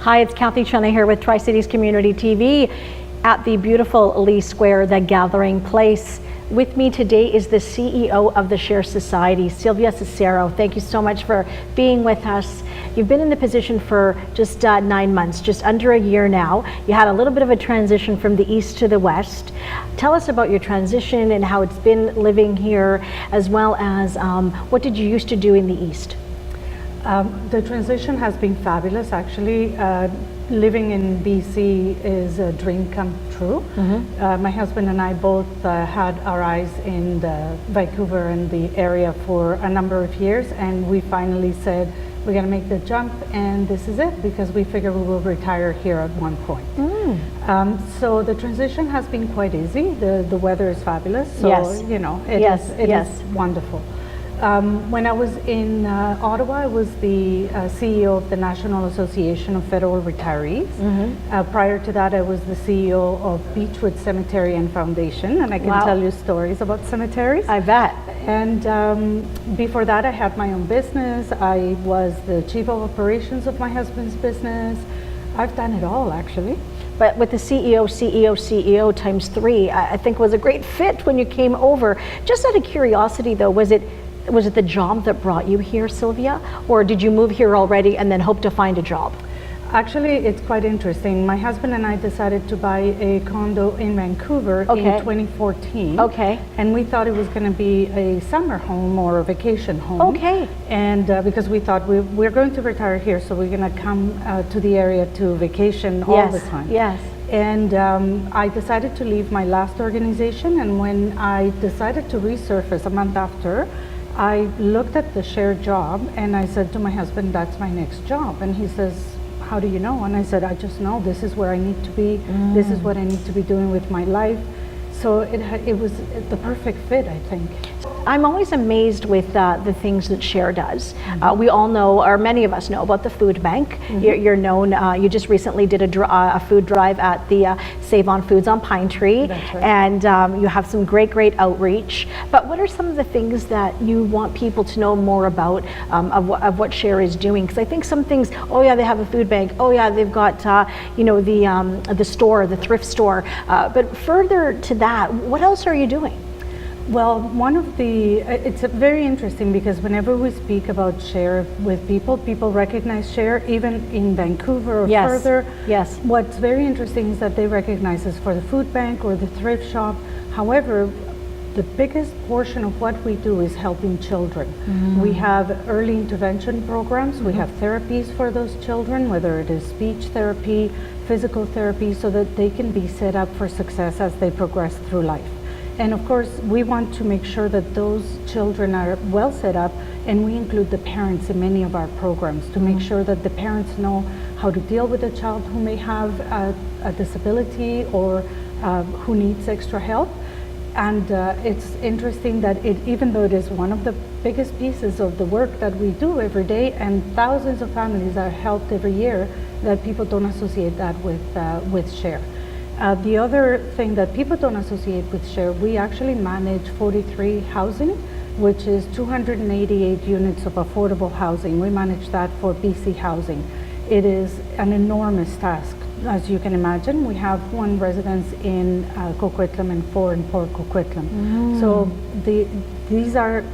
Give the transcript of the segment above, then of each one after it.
Hi, it's Cathy Chenna here with Tri-Cities Community TV at the beautiful Lee Square, the gathering place. With me today is the CEO of the Share Society, Sylvia Ceacero. Thank you so much for being with us. You've been in the position for just 9 months, just under a year now. You had a little bit of a transition from the east to the west. Tell us about your transition and how it's been living here, as well as what did you used to do in the east? The transition has been fabulous, actually. Living in BC is a dream come true. My husband and I both had our eyes in Vancouver and the area for a number of years, and we finally said we're going to make the jump, and this is it, because we figure we will retire here at one point. So the transition has been quite easy. The weather is fabulous, so you know it is wonderful. When I was in Ottawa, I was the CEO of the National Association of Federal Retirees. Prior to that, I was the CEO of Beechwood Cemetery and Foundation, and I can tell you stories about cemeteries. I bet. And before that, I had my own business. I was the chief of operations of my husband's business. I've done it all, actually. But with the CEO times 3, I think was a great fit when you came over. Just out of curiosity though, was it the job that brought you here, Sylvia? Or did you move here already and then hope to find a job? Actually, it's quite interesting. My husband and I decided to buy a condo in Vancouver in 2014. And we thought it was going to be a summer home or a vacation home. And because we thought we're going to retire here, so we're going to come to the area to vacation all the time. And I decided to leave my last organization, and when I decided to resurface a month after, I looked at the Share job and I said to my husband, that's my next job. And he says, how do you know? And I said, I just know this is where I need to be. This is what I need to be doing with my life. So it was the perfect fit, I think. I'm always amazed with the things that Share does. We all know, or many of us know, about the food bank. You're known, you just recently did a food drive at the Save On Foods on Pine Tree. And you have some great outreach. But what are some of the things that you want people to know more about of what Share is doing? Because I think some things, oh yeah, they have a food bank. Oh yeah, they've got you know, the store, the thrift store. But further to that, what else are you doing? Well, it's very interesting because whenever we speak about Share with people recognize Share, even in Vancouver or further. What's very interesting is that they recognize us for the food bank or the thrift shop. However, the biggest portion of what we do is helping children. We have early intervention programs. We have therapies for those children, whether it is speech therapy, physical therapy, so that they can be set up for success as they progress through life. And of course, we want to make sure that those children are well set up, and we include the parents in many of our programs to make sure that the parents know how to deal with a child who may have a disability or who needs extra help. And it's interesting that even though it is one of the biggest pieces of the work that we do every day, and thousands of families are helped every year, that people don't associate that with Share. The other thing that people don't associate with Share, we actually manage 43 housing, which is 288 units of affordable housing. We manage that for BC Housing. It is an enormous task. As you can imagine, we have 1 residence in Coquitlam and 4 in Port Coquitlam. So these are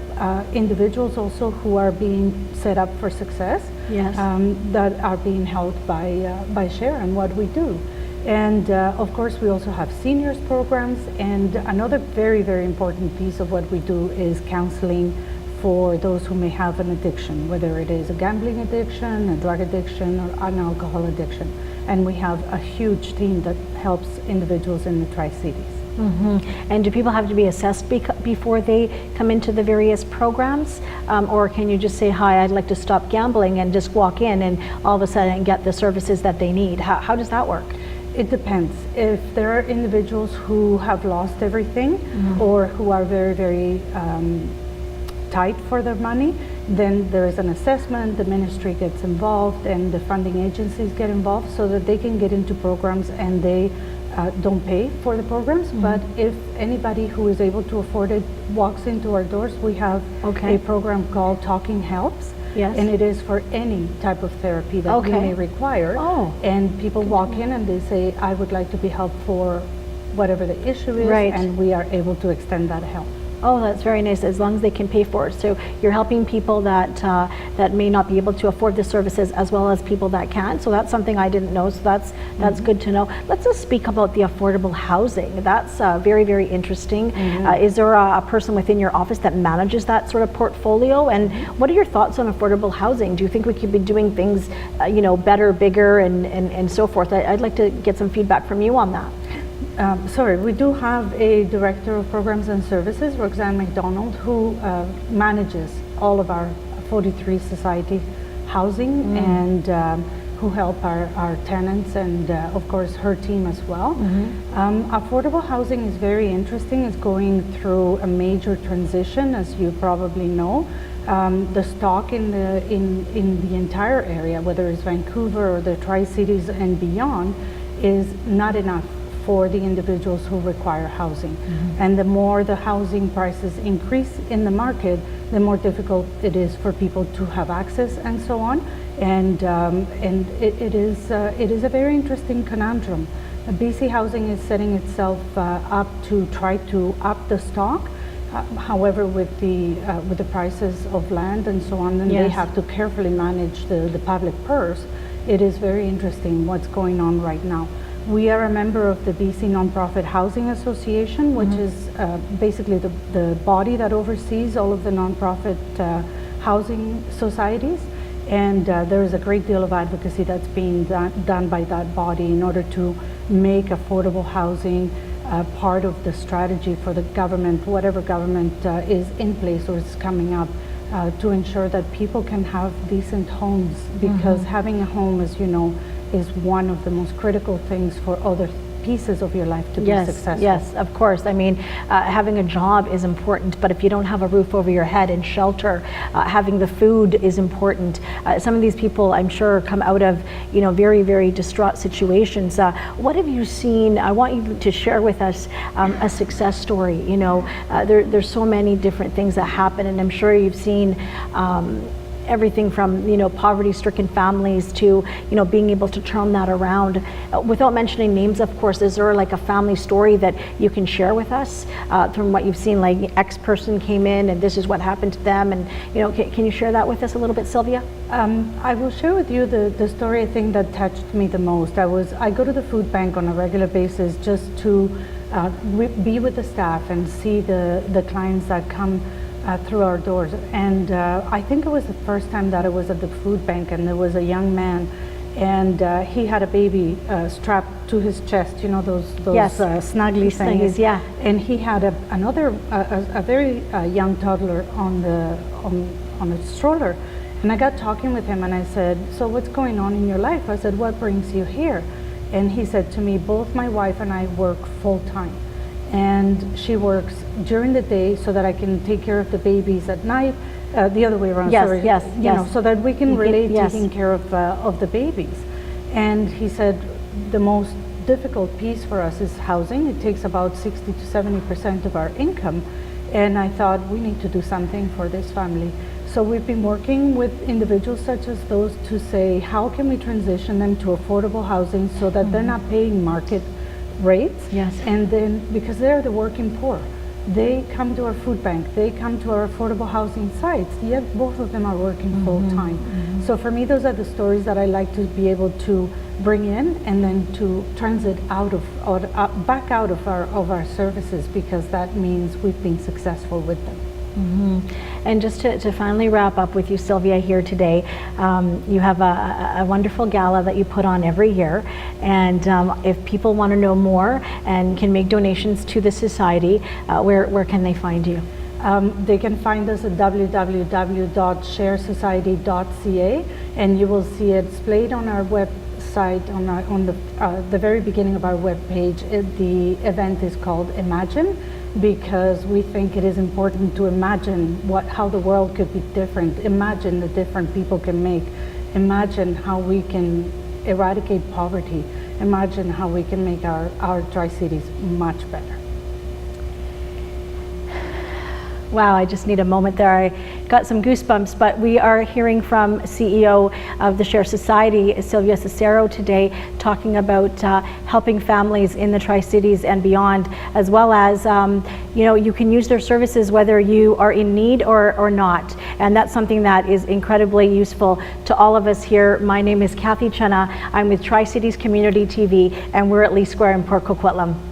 individuals also who are being set up for success, that are being helped by Share and what we do. And of course, we also have seniors programs, and another very important piece of what we do is counseling for those who may have an addiction, whether it is a gambling addiction, a drug addiction, or an alcohol addiction. And we have a huge team that helps individuals in the Tri-Cities. And do people have to be assessed before they come into the various programs? Or can you just say, hi, I'd like to stop gambling, and just walk in and all of a sudden get the services that they need? How does that work? It depends. If there are individuals who have lost everything or who are very tight for their money, then there is an assessment, the ministry gets involved and the funding agencies get involved so that they can get into programs, and they don't pay for the programs. But if anybody who is able to afford it walks into our doors, we have a program called Talking Helps, Yes. And it is for any type of therapy that you may require. And people walk in and they say, I would like to be helped for whatever the issue is, and we are able to extend that help. Oh, that's very nice, as long as they can pay for it. So you're helping people that that may not be able to afford the services, as well as people that can. So that's something I didn't know, so that's good to know. Let's just speak about the affordable housing. That's very, very interesting. Is there a person within your office that manages that sort of portfolio? And what are your thoughts on affordable housing? Do you think we could be doing things better, bigger, and so forth? I'd like to get some feedback from you on that. Sorry, we do have a Director of Programs and Services, Roxanne McDonald, who manages all of our 43 society housing and who help our tenants, and of course her team as well. Affordable housing is very interesting. It's going through a major transition, as you probably know. The stock in the entire area, whether it's Vancouver or the Tri-Cities and beyond, is not enough for the individuals who require housing. And the more the housing prices increase in the market, the more difficult it is for people to have access and so on. And it is a very interesting conundrum. BC Housing is setting itself up to try to up the stock. However, with the prices of land and so on, and they have to carefully manage the public purse. It is very interesting what's going on right now. We are a member of the BC Nonprofit Housing Association, which is basically the body that oversees all of the nonprofit housing societies. And there is a great deal of advocacy that's being done by that body in order to make affordable housing part of the strategy for the government, whatever government is in place or is coming up, to ensure that people can have decent homes, because having a home, as you know, is one of the most critical things for other pieces of your life to be successful. Yes, of course. I mean, having a job is important, but if you don't have a roof over your head and shelter, having the food is important. Some of these people, I'm sure, come out of very, very distraught situations. What have you seen? I want you to share with us a success story. There's so many different things that happen, and I'm sure you've seen everything from poverty-stricken families to being able to turn that around. Without mentioning names, of course, is there like a family story that you can share with us from what you've seen? Like X person came in and this is what happened to them, and can you share that with us a little bit, Sylvia? I will share with you the story I think that touched me the most. I go to the food bank on a regular basis just to be with the staff and see the clients that come through our doors. And I think it was the first time that I was at the food bank, and there was a young man, and he had a baby strapped to his chest, those snuggly things. And he had a very young toddler on a stroller. And I got talking with him and I said, so what's going on in your life? I said, what brings you here? And he said to me, both my wife and I work full time. And she works during the day so that I can take care of the babies at night, the other way around, so that we can relate taking care of the babies. And he said, the most difficult piece for us is housing. It takes about 60 to 70% of our income. And I thought, we need to do something for this family. So we've been working with individuals such as those to say, how can we transition them to affordable housing so that they're not paying market rates? And then, because they're the working poor, they come to our food bank, they come to our affordable housing sites, yet both of them are working full time. So for me, those are the stories that I like to be able to bring in, and then to transit back out of our services, because that means we've been successful with them. And just to finally wrap up with you, Sylvia, here today, you have a wonderful gala that you put on every year, and if people want to know more and can make donations to the society, where can they find you? They can find us at www.sharesociety.ca, and you will see it displayed on our website on the very beginning of our webpage. The event is called Imagine, because we think it is important to imagine how the world could be different. Imagine the difference people can make. Imagine how we can eradicate poverty. Imagine how we can make our Tri-Cities much better. Wow, I just need a moment there. I got some goosebumps, but we are hearing from CEO of the Share Society, Sylvia Ceacero, today, talking about helping families in the Tri-Cities and beyond, as well as, you know, you can use their services whether you are in need or not. And that's something that is incredibly useful to all of us here. My name is Cathy. I'm with Tri-Cities Community TV, and we're at Lee Square in Port Coquitlam.